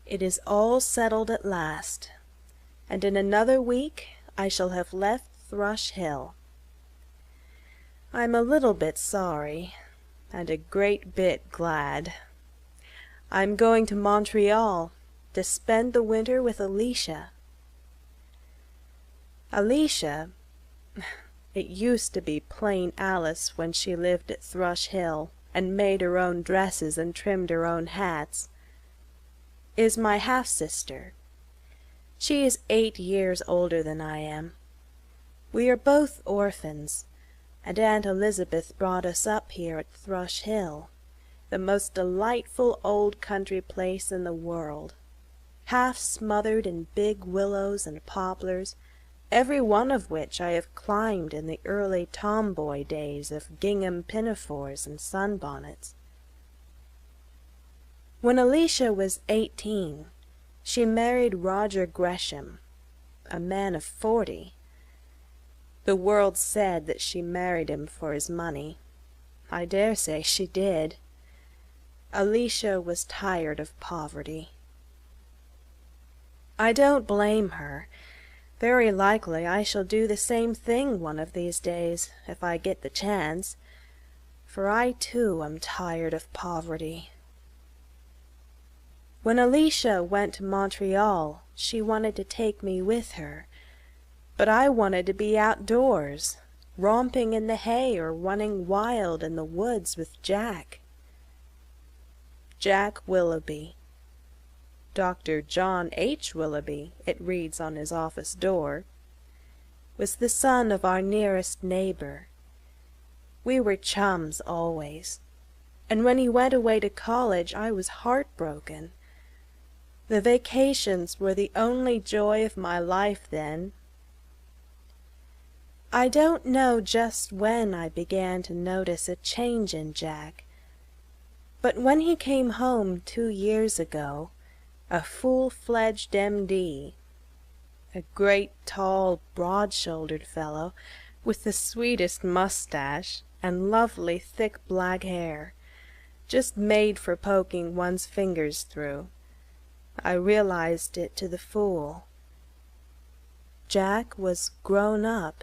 It is all settled at last, and in another week I shall have left Thrush Hill. I'm a little bit sorry, and a great bit glad. I'm going to Montreal to spend the winter with Alicia. Alicia, it used to be plain Alice when she lived at Thrush Hill and made her own dresses and trimmed her own hats, is my half-sister. She is 8 years older than I am. We are both orphans, and Aunt Elizabeth brought us up here at Thrush Hill, the most delightful old country place in the world, half smothered in big willows and poplars, every one of which I have climbed in the early tomboy days of gingham pinafores and sunbonnets. When Alicia was 18, she married Roger Gresham, a man of 40. The world said that she married him for his money. I dare say she did. Alicia was tired of poverty. I don't blame her. Very likely I shall do the same thing one of these days, if I get the chance, for I too am tired of poverty. When Alicia went to Montreal, she wanted to take me with her, but I wanted to be outdoors, romping in the hay or running wild in the woods with Jack. Jack Willoughby. Dr. John H. Willoughby, it reads on his office door, was the son of our nearest neighbor. We were chums always, and when he went away to college I was heartbroken. The vacations were the only joy of my life then. I don't know just when I began to notice a change in Jack, but when he came home 2 years ago, a full-fledged M.D., a great, tall, broad-shouldered fellow, with the sweetest mustache and lovely thick black hair, just made for poking one's fingers through, I realized it to the full. Jack was grown up.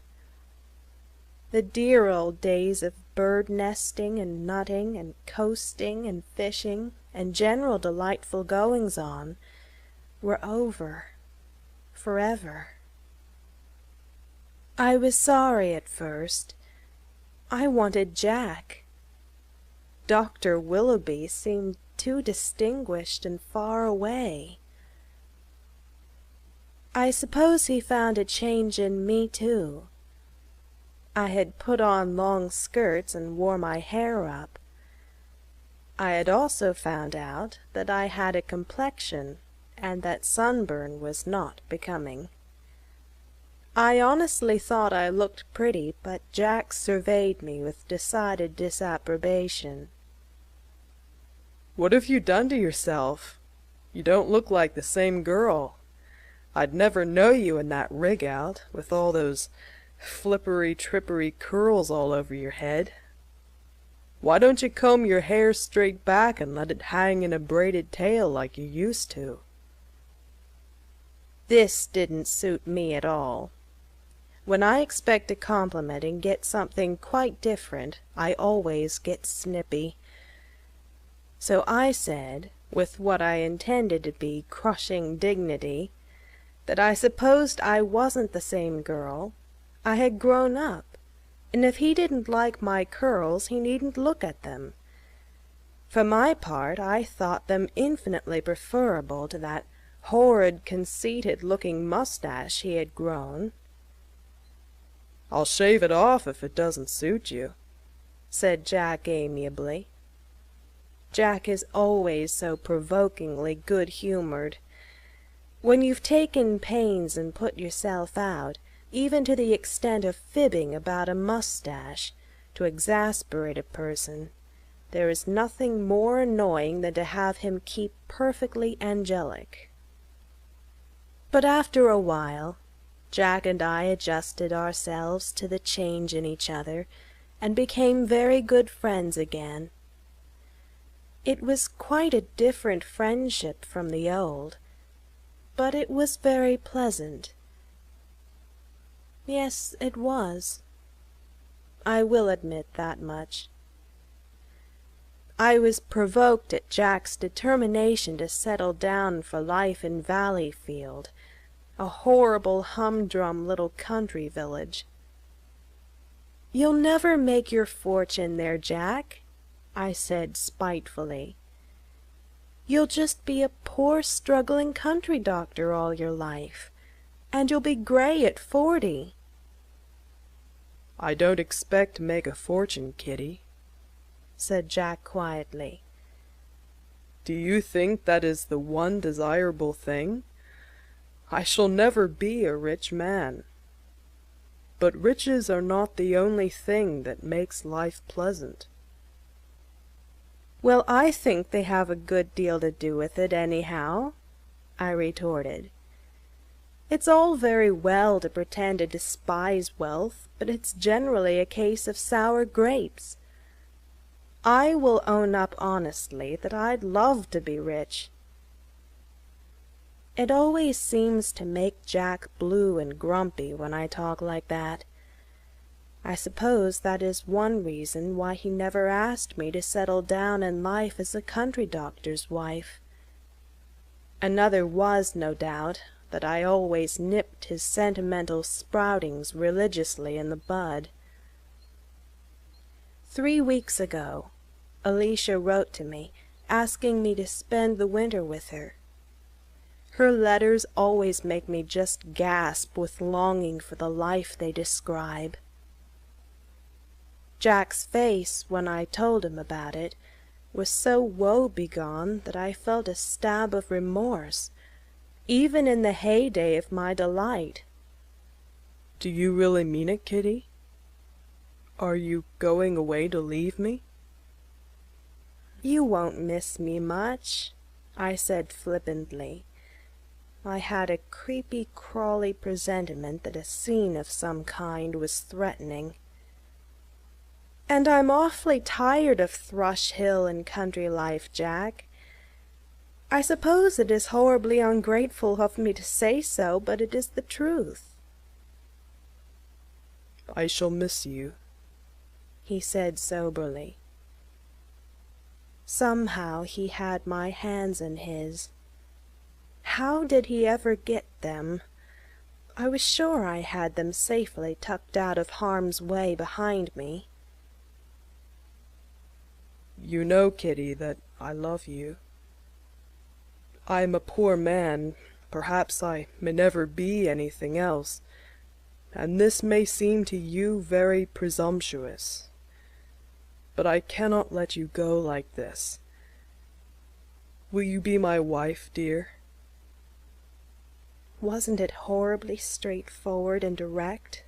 The dear old days of bird nesting and nutting and coasting and fishing and general delightful goings-on were over forever. I was sorry at first. I wanted Jack. Dr. Willoughby seemed too distinguished and far away. I suppose he found a change in me, too. I had put on long skirts and wore my hair up. I had also found out that I had a complexion, and that sunburn was not becoming. I honestly thought I looked pretty, but Jack surveyed me with decided disapprobation. "What have you done to yourself? You don't look like the same girl. I'd never know you in that rig-out, with all those flippery-trippery curls all over your head. Why don't you comb your hair straight back and let it hang in a braided tail like you used to?" This didn't suit me at all. When I expect a compliment and get something quite different, I always get snippy. So I said, with what I intended to be crushing dignity, that I supposed I wasn't the same girl. I had grown up, and if he didn't like my curls he needn't look at them. For my part, I thought them infinitely preferable to that horrid, conceited-looking mustache he had grown. "I'll shave it off if it doesn't suit you," said Jack amiably. Jack is always so provokingly good-humored. When you've taken pains and put yourself out, even to the extent of fibbing about a mustache, to exasperate a person, there is nothing more annoying than to have him keep perfectly angelic. But after a while, Jack and I adjusted ourselves to the change in each other, and became very good friends again. It was quite a different friendship from the old, but it was very pleasant. Yes, it was. I will admit that much. I was provoked at Jack's determination to settle down for life in Valleyfield, a horrible humdrum little country village. "You'll never make your fortune there, Jack," I said spitefully. "You'll just be a poor struggling country doctor all your life, and you'll be gray at 40. "I don't expect to make a fortune, Kitty," said Jack quietly. "Do you think that is the one desirable thing? I shall never be a rich man. But riches are not the only thing that makes life pleasant." "Well, I think they have a good deal to do with it, anyhow," I retorted. "It's all very well to pretend to despise wealth, but it's generally a case of sour grapes. I will own up honestly that I'd love to be rich." It always seems to make Jack blue and grumpy when I talk like that. I suppose that is one reason why he never asked me to settle down in life as a country doctor's wife. Another was, no doubt, that I always nipped his sentimental sproutings religiously in the bud. 3 weeks ago, Alicia wrote to me, asking me to spend the winter with her. Her letters always make me just gasp with longing for the life they describe. Jack's face, when I told him about it, was so woe-begone that I felt a stab of remorse, even in the heyday of my delight. "Do you really mean it, Kitty? Are you going away to leave me?" "You won't miss me much," I said flippantly. I had a creepy, crawly presentiment that a scene of some kind was threatening. "And I'm awfully tired of Thrush Hill and country life, Jack. I suppose it is horribly ungrateful of me to say so, but it is the truth." "I shall miss you," he said soberly. Somehow he had my hands in his. How did he ever get them? I was sure I had them safely tucked out of harm's way behind me. "You know, Kitty, that I love you. I am a poor man, perhaps I may never be anything else, and this may seem to you very presumptuous. But I cannot let you go like this. Will you be my wife, dear?" Wasn't it horribly straightforward and direct?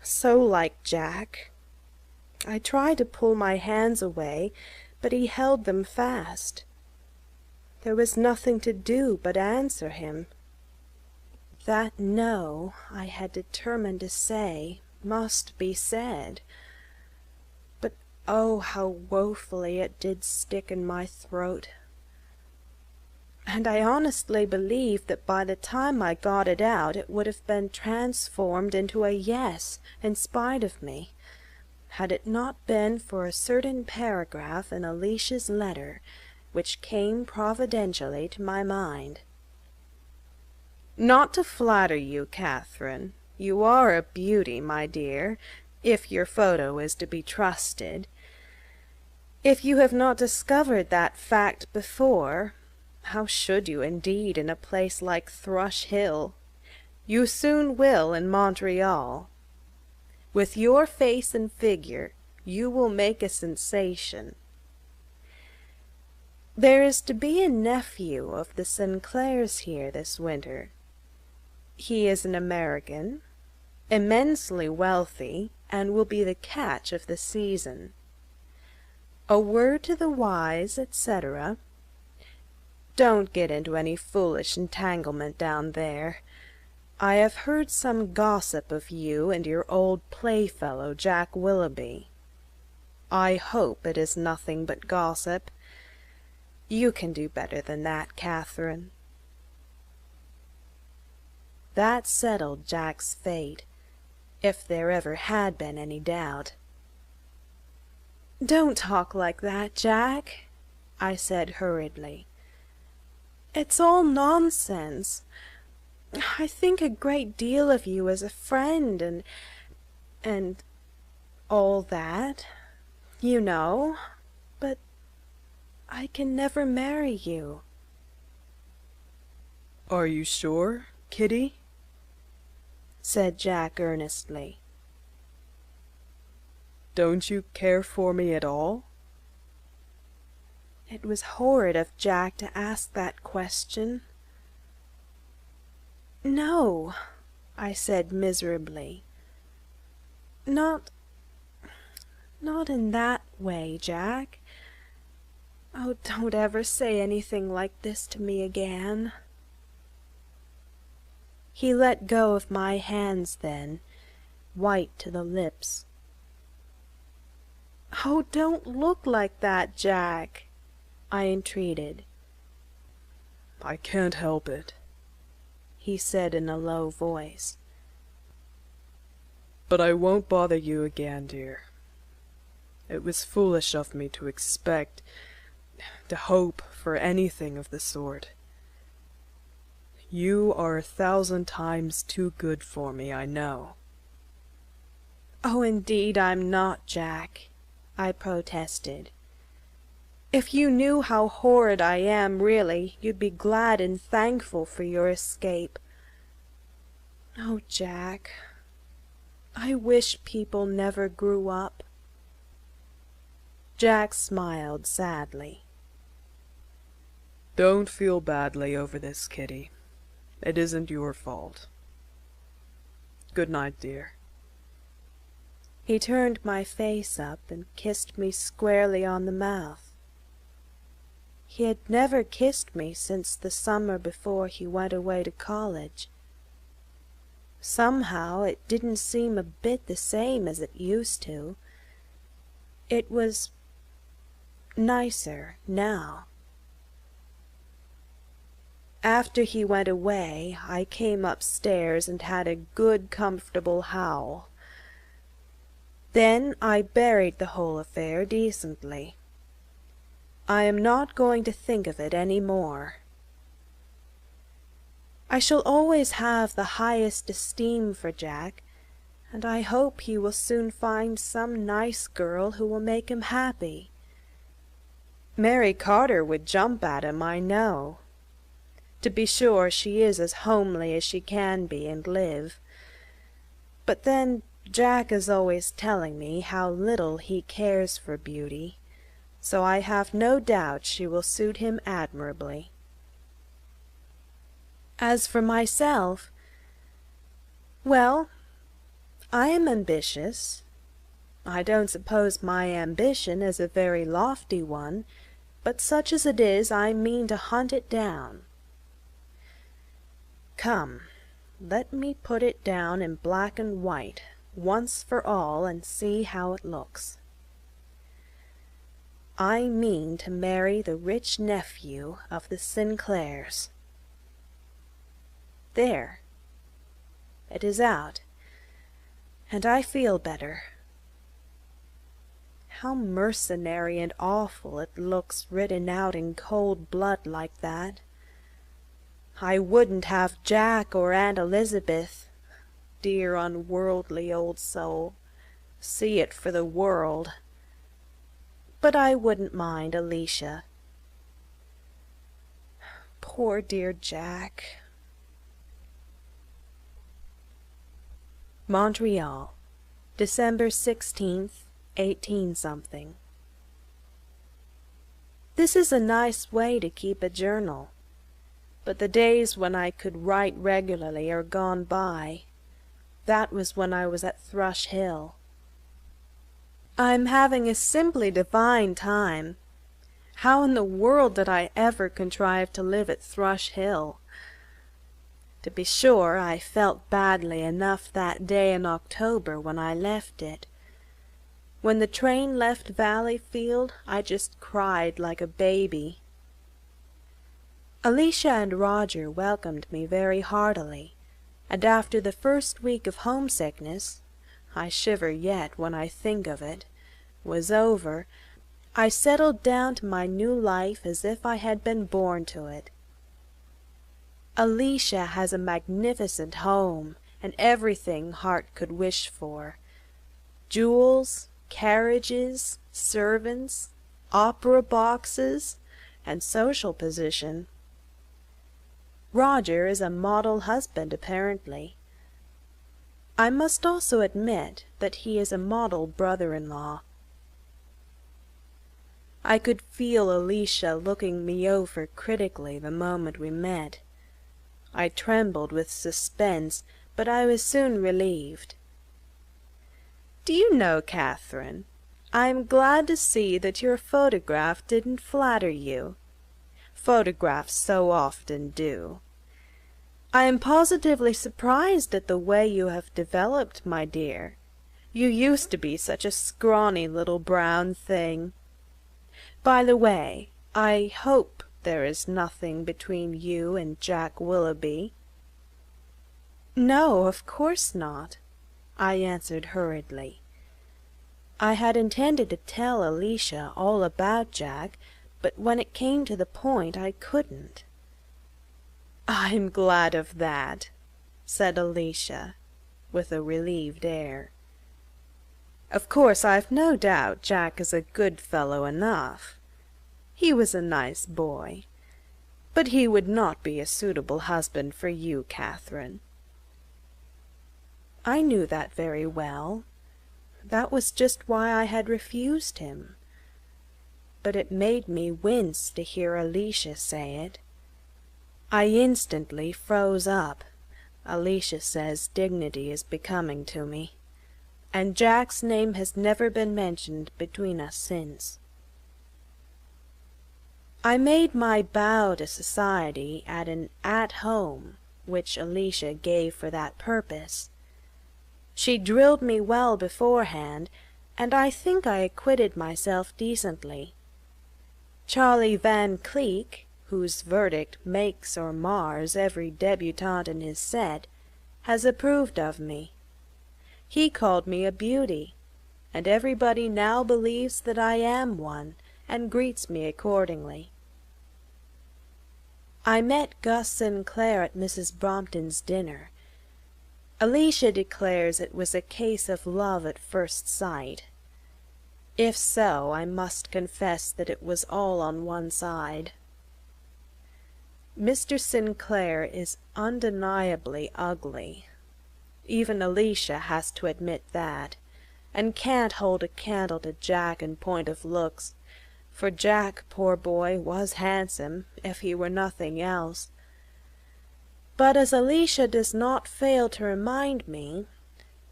So like Jack. I tried to pull my hands away, but he held them fast. There was nothing to do but answer him. That no I had determined to say must be said. But oh, how woefully it did stick in my throat. And I honestly believe that by the time I got it out it would have been transformed into a yes in spite of me, had it not been for a certain paragraph in Alicia's letter which came providentially to my mind. "Not to flatter you, Catherine, you are a beauty, my dear, if your photo is to be trusted. If you have not discovered that fact before, how should you indeed in a place like Thrush Hill? You soon will in Montreal. With your face and figure you will make a sensation. There is to be a nephew of the Sinclairs here this winter. He is an American, immensely wealthy, and will be the catch of the season. A word to the wise, etc. Don't get into any foolish entanglement down there. I have heard some gossip of you and your old playfellow Jack Willoughby. I hope it is nothing but gossip. You can do better than that, Catherine." That settled Jack's fate, if there ever had been any doubt. "Don't talk like that, Jack," I said hurriedly. "It's all nonsense. I think a great deal of you as a friend and all that, you know, but I can never marry you." "Are you sure, Kitty?" said Jack earnestly. "Don't you care for me at all?" It was horrid of Jack to ask that question. "No," I said miserably. Not in that way, Jack. Oh, don't ever say anything like this to me again." He let go of my hands then, white to the lips. "Oh, don't look like that, Jack," I entreated. "I can't help it," he said in a low voice. "But I won't bother you again, dear. It was foolish of me to expect, to hope for anything of the sort. You are 1,000 times too good for me, I know." "Oh, indeed I'm not, Jack," I protested. "If you knew how horrid I am, really, you'd be glad and thankful for your escape. Oh, Jack, I wish people never grew up." Jack smiled sadly. "Don't feel badly over this, Kitty. It isn't your fault. Good night, dear." He turned my face up and kissed me squarely on the mouth. He had never kissed me since the summer before he went away to college. Somehow it didn't seem a bit the same as it used to. It was nicer now. After he went away, I came upstairs and had a good comfortable howl. Then I buried the whole affair decently. I am not going to think of it any more. I shall always have the highest esteem for Jack, and I hope he will soon find some nice girl who will make him happy. Mary Carter would jump at him, I know. To be sure, she is as homely as she can be and live. But then Jack is always telling me how little he cares for beauty, so I have no doubt she will suit him admirably. As for myself, well, I am ambitious. I don't suppose my ambition is a very lofty one, but such as it is, I mean to hunt it down. Come, let me put it down in black and white, once for all, and see how it looks. I mean to marry the rich nephew of the Sinclairs. There, it is out, and I feel better. How mercenary and awful it looks written out in cold blood like that. I wouldn't have Jack or Aunt Elizabeth, dear unworldly old soul, see it for the world. But I wouldn't mind Alicia. Poor dear Jack. Montreal, December 16th, 18-something. This is a nice way to keep a journal, but the days when I could write regularly are gone by. That was when I was at Thrush Hill. I'm having a simply divine time. How in the world did I ever contrive to live at Thrush Hill? To be sure, I felt badly enough that day in October when I left it. When the train left Valleyfield, I just cried like a baby. Alicia and Roger welcomed me very heartily, and after the first week of homesickness—I shiver yet when I think of it—was over, I settled down to my new life as if I had been born to it. Alicia has a magnificent home, and everything heart could wish for. Jewels, carriages, servants, opera boxes, and social position. Roger is a model husband, apparently. I must also admit that he is a model brother-in-law. I could feel Alicia looking me over critically the moment we met. I trembled with suspense, but I was soon relieved. "Do you know, Catherine, I am glad to see that your photograph didn't flatter you. Photographs so often do. I am positively surprised at the way you have developed, my dear. You used to be such a scrawny little brown thing. By the way, I hope there is nothing between you and Jack Willoughby." "No, of course not," I answered hurriedly. I had intended to tell Alicia all about Jack, but when it came to the point I couldn't. "I'm glad of that," said Alicia, with a relieved air. "Of course I've no doubt Jack is a good fellow enough. He was a nice boy, but he would not be a suitable husband for you, Catherine." I knew that very well. That was just why I had refused him. But it made me wince to hear Alicia say it. I instantly froze up. Alicia says dignity is becoming to me, and Jack's name has never been mentioned between us since. I made my bow to society at an at-home which Alicia gave for that purpose. She drilled me well beforehand, and I think I acquitted myself decently. Charlie Van Cleek, whose verdict makes or mars every debutante in his set, has approved of me. He called me a beauty, and everybody now believes that I am one, and greets me accordingly. I met Gus Sinclair at Mrs. Brompton's dinner. Alicia declares it was a case of love at first sight. If so, I must confess that it was all on one side. Mr. Sinclair is undeniably ugly. Even Alicia has to admit that, and can't hold a candle to Jack in point of looks, for Jack, poor boy, was handsome, if he were nothing else. But as Alicia does not fail to remind me,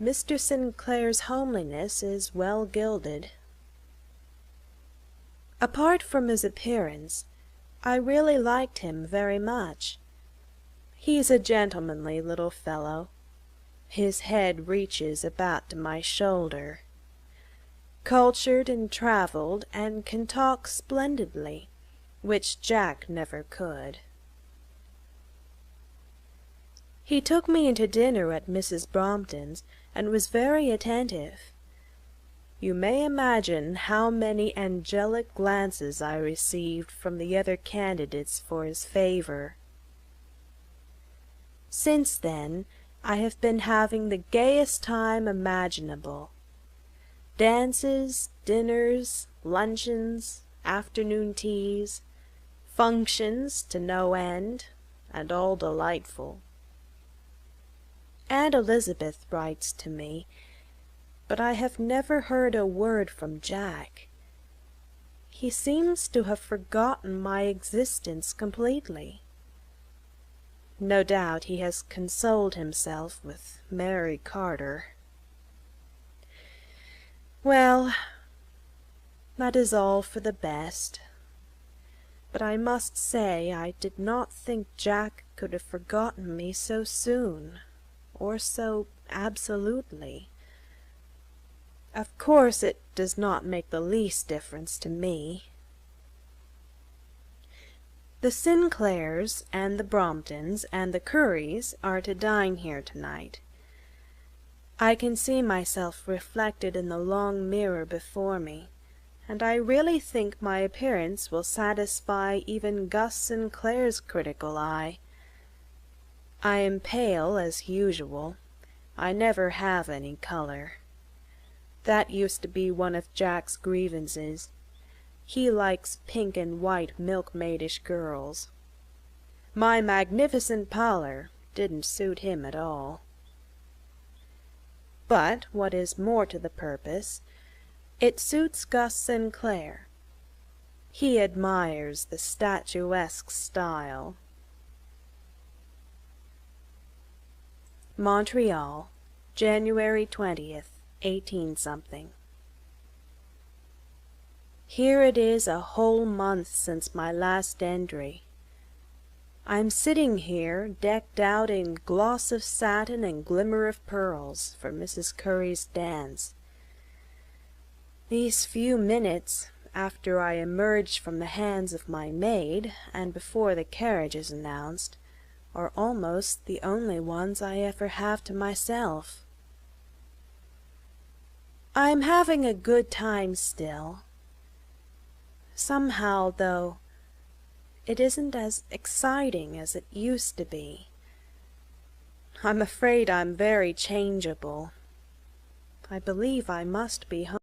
Mr. Sinclair's homeliness is well gilded. Apart from his appearance, I really liked him very much. He's a gentlemanly little fellow. His head reaches about to my shoulder. Cultured and travelled, and can talk splendidly, which Jack never could. He took me into dinner at Mrs. Brompton's, and was very attentive. You may imagine how many angelic glances I received from the other candidates for his favour. Since then, I have been having the gayest time imaginable. Dances, dinners, luncheons, afternoon teas, functions to no end, and all delightful. Aunt Elizabeth writes to me, but I have never heard a word from Jack. He seems to have forgotten my existence completely. No doubt he has consoled himself with Mary Carter. Well, that is all for the best. But I must say I did not think Jack could have forgotten me so soon, or so absolutely. Of course it does not make the least difference to me. The Sinclairs and the Bromptons and the Curries are to dine here tonight. I can see myself reflected in the long mirror before me, and I really think my appearance will satisfy even Gus Sinclair's critical eye. I am pale as usual. I never have any color. That used to be one of Jack's grievances. He likes pink and white milkmaidish girls. My magnificent pallor didn't suit him at all. But, what is more to the purpose, it suits Gus Sinclair. He admires the statuesque style. Montreal, January 20th, 18-something. Here it is a whole month since my last entry. I'm sitting here, decked out in gloss of satin and glimmer of pearls, for Mrs. Curry's dance. These few minutes, after I emerge from the hands of my maid, and before the carriage is announced, are almost the only ones I ever have to myself. I'm having a good time still. Somehow, though, it isn't as exciting as it used to be. I'm afraid I'm very changeable. I believe I must be home.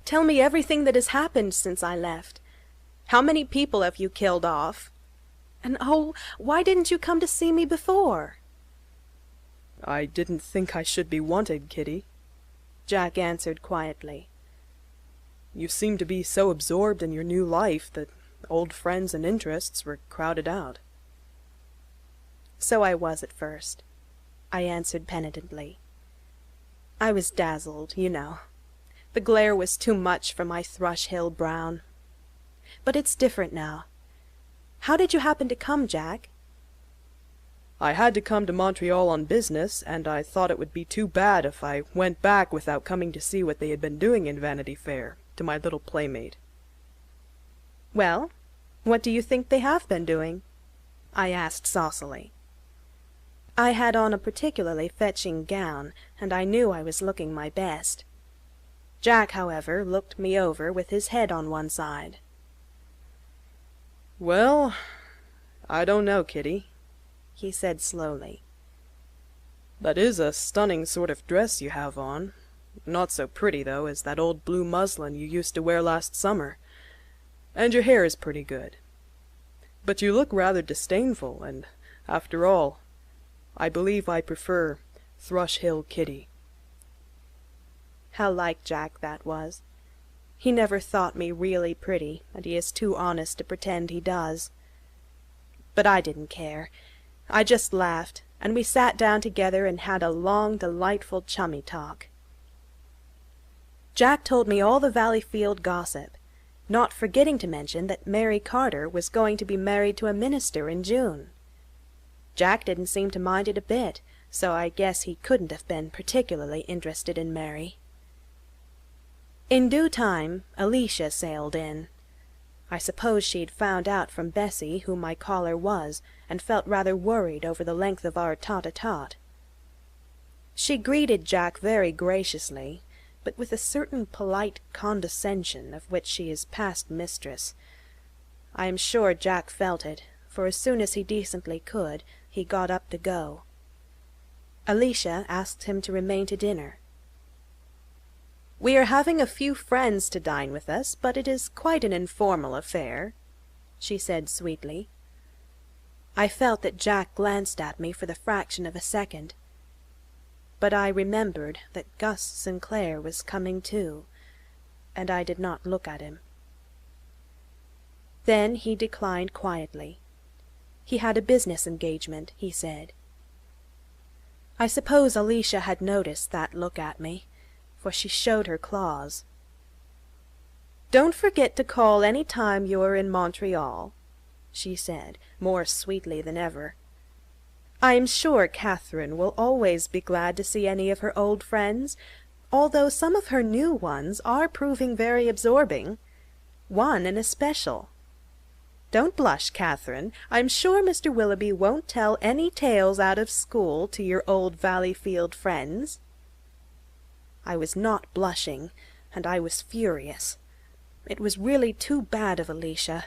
Tell me everything that has happened since I left. How many people have you killed off? And oh, why didn't you come to see me before?" "I didn't think I should be wanted, Kitty," Jack answered quietly. "You seem to be so absorbed in your new life that old friends and interests were crowded out." "So I was at first," I answered penitently. "I was dazzled, you know. The glare was too much for my Thrush Hill brown. But it's different now. How did you happen to come, Jack?" "I had to come to Montreal on business, and I thought it would be too bad if I went back without coming to see what they had been doing in Vanity Fair, to my little playmate." "Well, what do you think they have been doing?" I asked saucily. I had on a particularly fetching gown, and I knew I was looking my best. Jack, however, looked me over with his head on one side. "Well, I don't know, Kitty," he said slowly. "That is a stunning sort of dress you have on. Not so pretty, though, as that old blue muslin you used to wear last summer. And your hair is pretty good. But you look rather disdainful, and, after all, I believe I prefer Thrush Hill Kitty." How like Jack that was. He never thought me really pretty, and he is too honest to pretend he does. But I didn't care. I just laughed, and we sat down together and had a long, delightful chummy talk. Jack told me all the Valleyfield gossip, not forgetting to mention that Mary Carter was going to be married to a minister in June. Jack didn't seem to mind it a bit, so I guess he couldn't have been particularly interested in Mary. In due time, Alicia sailed in. I suppose she'd found out from Bessie who my caller was, and felt rather worried over the length of our tete-a-tete. She greeted Jack very graciously, but with a certain polite condescension of which she is past mistress. I am sure Jack felt it, for as soon as he decently could, he got up to go. Alicia asked him to remain to dinner. "We are having a few friends to dine with us, but it is quite an informal affair," she said sweetly. I felt that Jack glanced at me for the fraction of a second. But I remembered that Gus Sinclair was coming too, and I did not look at him. Then he declined quietly. He had a business engagement, he said. I suppose Alicia had noticed that look at me, for she showed her claws. "Don't forget to call any time you are in Montreal," she said, more sweetly than ever. "I am sure Catherine will always be glad to see any of her old friends, although some of her new ones are proving very absorbing, one in especial. Don't blush, Catherine. I'm sure Mr. Willoughby won't tell any tales out of school to your old Valleyfield friends." I was not blushing, and I was furious. It was really too bad of Alicia,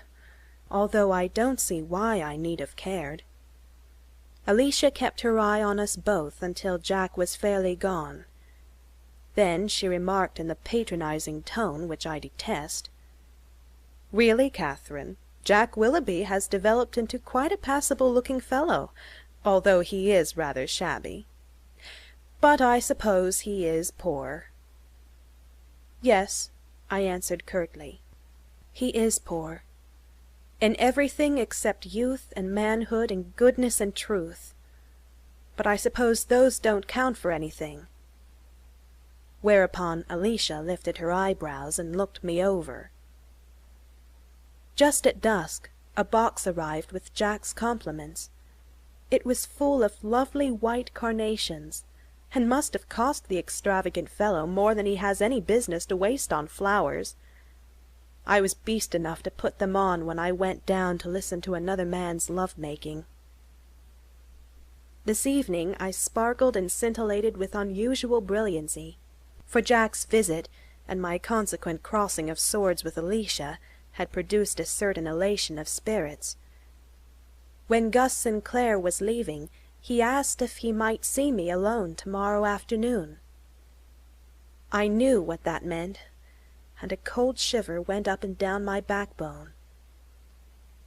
although I don't see why I need have cared. Alicia kept her eye on us both until Jack was fairly gone. Then she remarked in the patronizing tone which I detest, "Really, Catherine, Jack Willoughby has developed into quite a passable-looking fellow, although he is rather shabby. But I suppose he is poor." "Yes," I answered curtly. "He is poor. In everything except youth and manhood and goodness and truth. But I suppose those don't count for anything." Whereupon Alicia lifted her eyebrows and looked me over. Just at dusk, a box arrived with Jack's compliments. It was full of lovely white carnations, and must have cost the extravagant fellow more than he has any business to waste on flowers. I was beast enough to put them on when I went down to listen to another man's love-making. This evening I sparkled and scintillated with unusual brilliancy, for Jack's visit, and my consequent crossing of swords with Alicia, had produced a certain elation of spirits. When Gus Sinclair was leaving, he asked if he might see me alone tomorrow afternoon. I knew what that meant, and a cold shiver went up and down my backbone.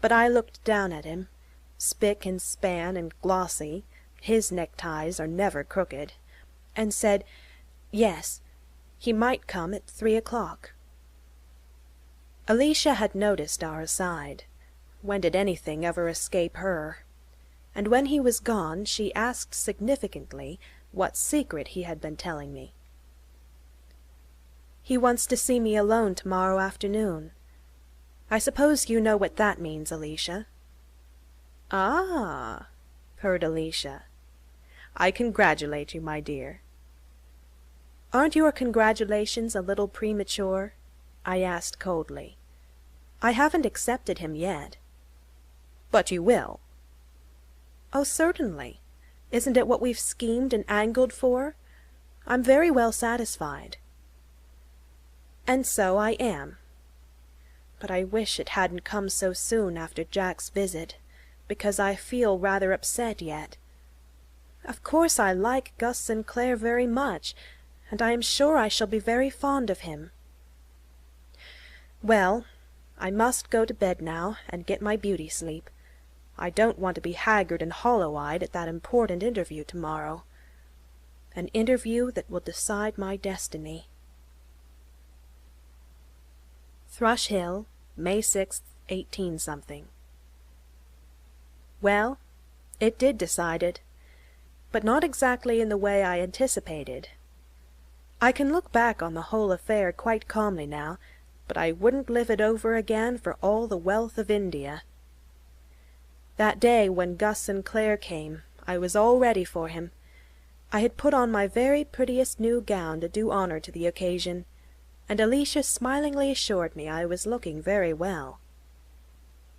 But I looked down at him, spick and span and glossy, his neckties are never crooked, and said, yes, he might come at 3 o'clock. Alicia had noticed our aside. When did anything ever escape her? And when he was gone, she asked significantly what secret he had been telling me. He wants to see me alone tomorrow afternoon. I suppose you know what that means, Alicia. Ah, purred Alicia. I congratulate you, my dear. Aren't your congratulations a little premature? I asked coldly. I haven't accepted him yet. But you will. Oh, certainly. Isn't it what we've schemed and angled for? I'm very well satisfied. And so I am. But I wish it hadn't come so soon after Jack's visit, because I feel rather upset yet. Of course I like Gus Sinclair very much, and I am sure I shall be very fond of him. Well, I must go to bed now and get my beauty sleep. I don't want to be haggard and hollow-eyed at that important interview tomorrow. An interview that will decide my destiny. Thrush Hill, May 6th, 18-something. Well, it did decide it, but not exactly in the way I anticipated. I can look back on the whole affair quite calmly now, but I wouldn't live it over again for all the wealth of India. That day when Gus Sinclair came, I was all ready for him. I had put on my very prettiest new gown to do honor to the occasion, and Alicia smilingly assured me I was looking very well.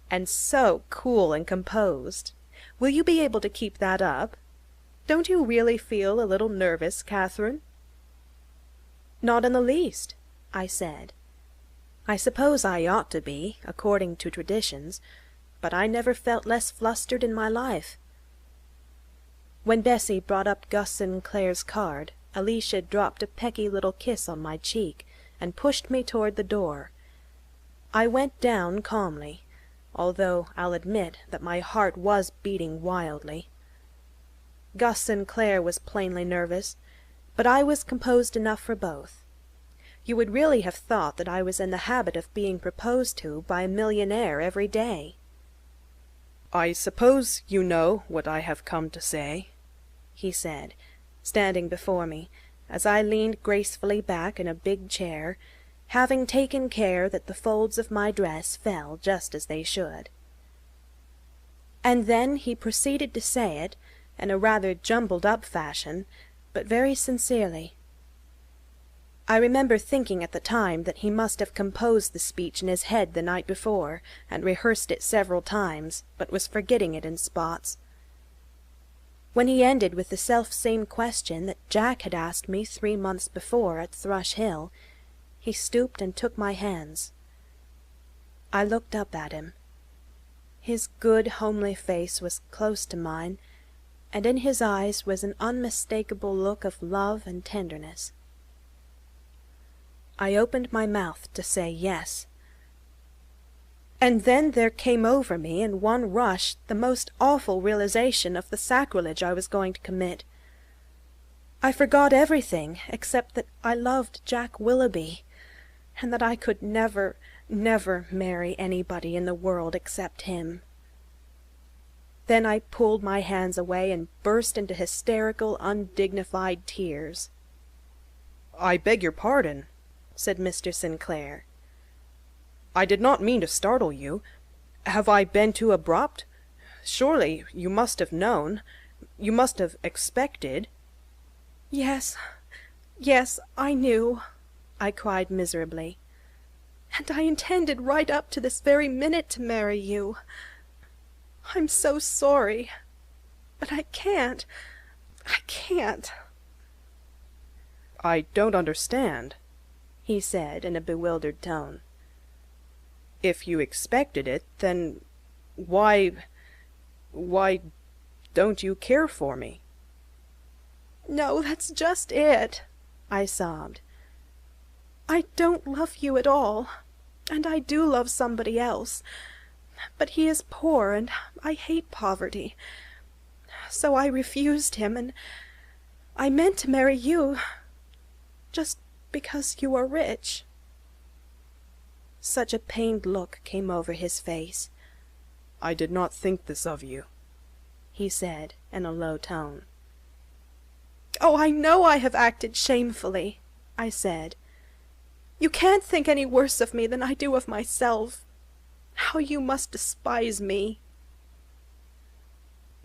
And so cool and composed. Will you be able to keep that up? Don't you really feel a little nervous, Catherine? Not in the least, I said. I suppose I ought to be, according to traditions, but I never felt less flustered in my life. When Bessie brought up Gus Sinclair's card, Alicia dropped a pecky little kiss on my cheek and pushed me toward the door. I went down calmly, although I'll admit that my heart was beating wildly. Gus Sinclair was plainly nervous, but I was composed enough for both. You would really have thought that I was in the habit of being proposed to by a millionaire every day. I suppose you know what I have come to say, he said, standing before me, as I leaned gracefully back in a big chair, having taken care that the folds of my dress fell just as they should. And then he proceeded to say it, in a rather jumbled-up fashion, but very sincerely. I remember thinking at the time that he must have composed the speech in his head the night before, and rehearsed it several times, but was forgetting it in spots. When he ended with the self-same question that Jack had asked me 3 months before at Thrush Hill, he stooped and took my hands. I looked up at him. His good, homely face was close to mine, and in his eyes was an unmistakable look of love and tenderness. I opened my mouth to say yes. And then there came over me in one rush the most awful realization of the sacrilege I was going to commit. I forgot everything except that I loved Jack Willoughby, and that I could never, never marry anybody in the world except him. Then I pulled my hands away and burst into hysterical, undignified tears. I beg your pardon, said Mr. Sinclair. I did not mean to startle you. Have I been too abrupt? Surely you must have known. You must have expected. Yes, yes, I knew, I cried miserably. And I intended right up to this very minute to marry you. I'm so sorry, but I can't. I don't understand, he said in a bewildered tone. If you expected it, then why don't you care for me? No, that's just it, I sobbed. I don't love you at all, and I do love somebody else, but he is poor, and I hate poverty. So I refused him, and I meant to marry you, just because you are rich." Such a pained look came over his face. "I did not think this of you," he said in a low tone. "Oh, I know I have acted shamefully," I said. "You can't think any worse of me than I do of myself. How you must despise me!"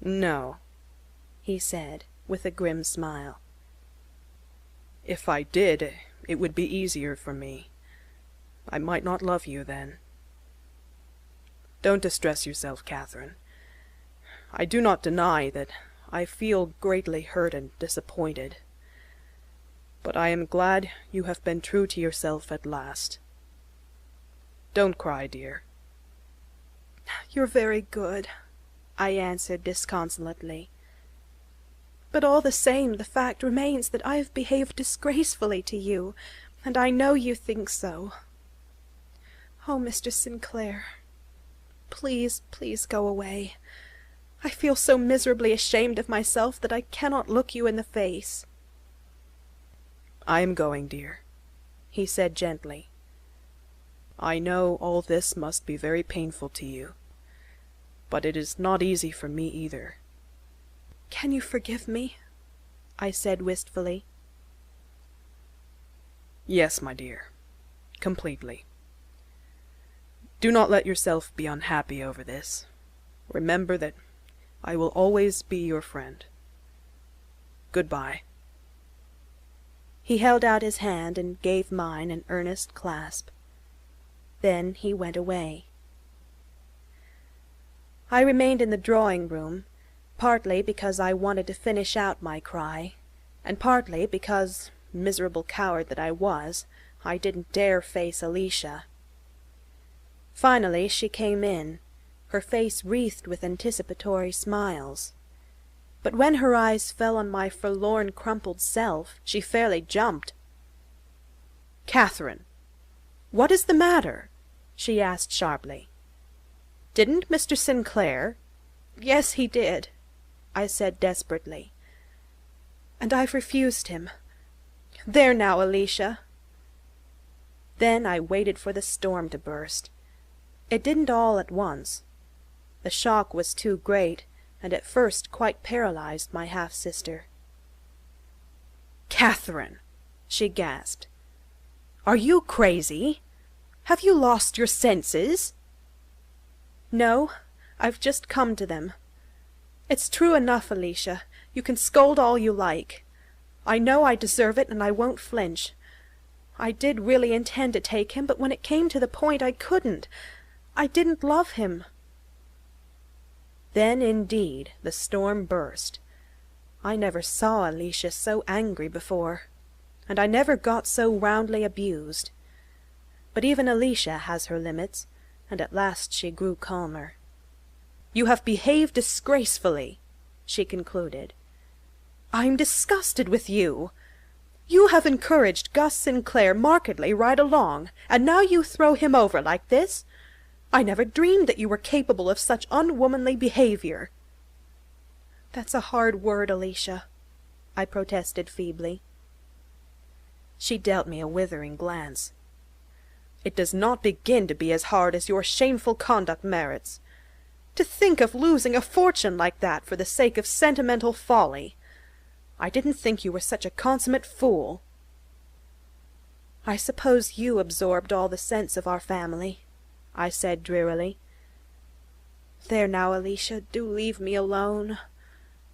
"No," he said, with a grim smile. "If I did, it would be easier for me. I might not love you then. Don't distress yourself, Catherine. I do not deny that I feel greatly hurt and disappointed. But I am glad you have been true to yourself at last. Don't cry, dear." "You're very good," I answered disconsolately. "But all the same, the fact remains that I have behaved disgracefully to you, and I know you think so. Oh, Mr. Sinclair, please, please go away. I feel so miserably ashamed of myself that I cannot look you in the face." "I am going, dear," he said gently. "I know all this must be very painful to you, but it is not easy for me either." "Can you forgive me?" I said wistfully. "Yes, my dear, completely. Do not let yourself be unhappy over this. Remember that I will always be your friend. Good-bye." He held out his hand and gave mine an earnest clasp. Then he went away. I remained in the drawing-room, partly because I wanted to finish out my cry, and partly because, miserable coward that I was, I didn't dare face Alicia. Finally she came in, her face wreathed with anticipatory smiles. But when her eyes fell on my forlorn, crumpled self, she fairly jumped. "Catherine, what is the matter?" she asked sharply. "Didn't Mr. Sinclair—" "Yes, he did," I said desperately. "And I've refused him. There now, Alicia." Then I waited for the storm to burst. It didn't all at once. The shock was too great, and at first quite paralyzed my half-sister. "Catherine," she gasped, "are you crazy? Have you lost your senses?" "No, I've just come to them. It's true enough, Alicia. You can scold all you like. I know I deserve it, and I won't flinch. I did really intend to take him, but when it came to the point, I couldn't. I didn't love him." Then, indeed, the storm burst. I never saw Alicia so angry before, and I never got so roundly abused. But even Alicia has her limits, and at last she grew calmer. "You have behaved disgracefully," she concluded. "I'm disgusted with you. You have encouraged Gus Sinclair markedly right along, and now you throw him over like this. I never dreamed that you were capable of such unwomanly behavior." "That's a hard word, Alicia," I protested feebly. She dealt me a withering glance. "It does not begin to be as hard as your shameful conduct merits. To think of losing a fortune like that for the sake of sentimental folly! I didn't think you were such a consummate fool." "I suppose you absorbed all the sense of our family," I said drearily. "There now, Alicia, do leave me alone.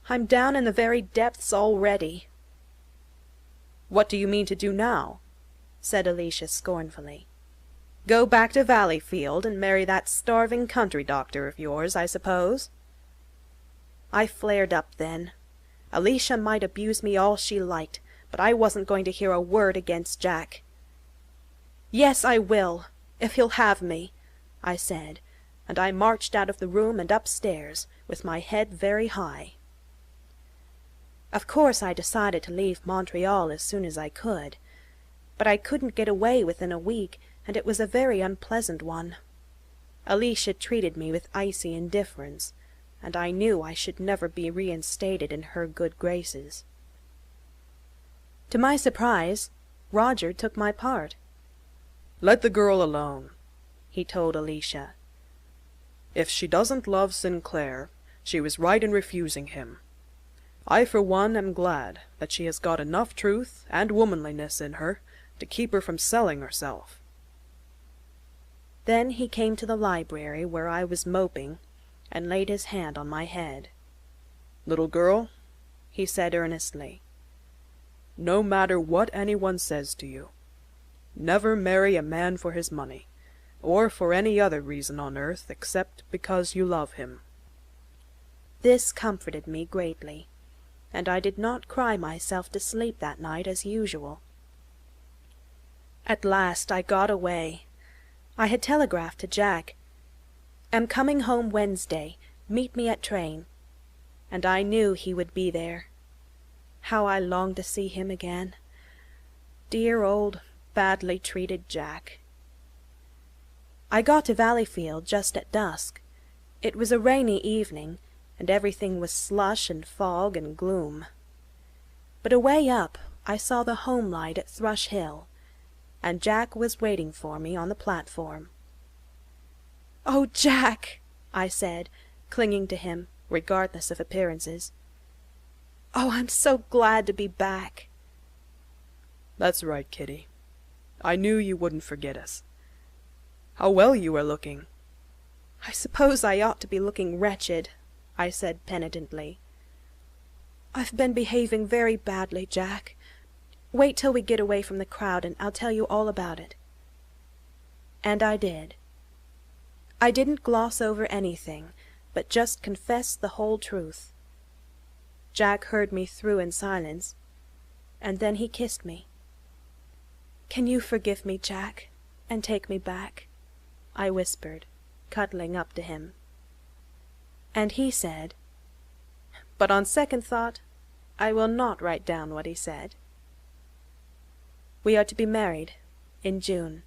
I'm down in the very depths already." "What do you mean to do now?" said Alicia scornfully. "Go back to Valleyfield and marry that starving country doctor of yours, I suppose?" I flared up then. Alicia might abuse me all she liked, but I wasn't going to hear a word against Jack. "Yes, I will, if he'll have me," I said, and I marched out of the room and upstairs, with my head very high. Of course I decided to leave Montreal as soon as I could. but I couldn't get away within a week, and it was a very unpleasant one. Alicia treated me with icy indifference, and I knew I should never be reinstated in her good graces. To my surprise, Roger took my part. "Let the girl alone," he told Alicia. "If she doesn't love Sinclair, she was right in refusing him. I, for one, am glad that she has got enough truth and womanliness in her to keep her from selling herself." Then he came to the library where I was moping, and laid his hand on my head. "Little girl," he said earnestly, "no matter what anyone says to you, never marry a man for his money, or for any other reason on earth except because you love him." This comforted me greatly, and I did not cry myself to sleep that night as usual. At last I got away. I had telegraphed to Jack, "Am coming home Wednesday. Meet me at train." And I knew he would be there. How I longed to see him again. Dear old, badly treated Jack. I got to Valleyfield just at dusk. It was a rainy evening, and everything was slush and fog and gloom. But away up I saw the home light at Thrush Hill, and Jack was waiting for me on the platform. "Oh, Jack!" I said, clinging to him, regardless of appearances. "Oh, I'm so glad to be back." "That's right, Kitty. I knew you wouldn't forget us. How well you are looking." "I suppose I ought to be looking wretched," I said penitently. "I've been behaving very badly, Jack. Wait till we get away from the crowd, and I'll tell you all about it." And I did. I didn't gloss over anything, but just confessed the whole truth. Jack heard me through in silence, and then he kissed me. "Can you forgive me, Jack, and take me back?" I whispered, cuddling up to him. And he said, but on second thought, I will not write down what he said. We are to be married in June.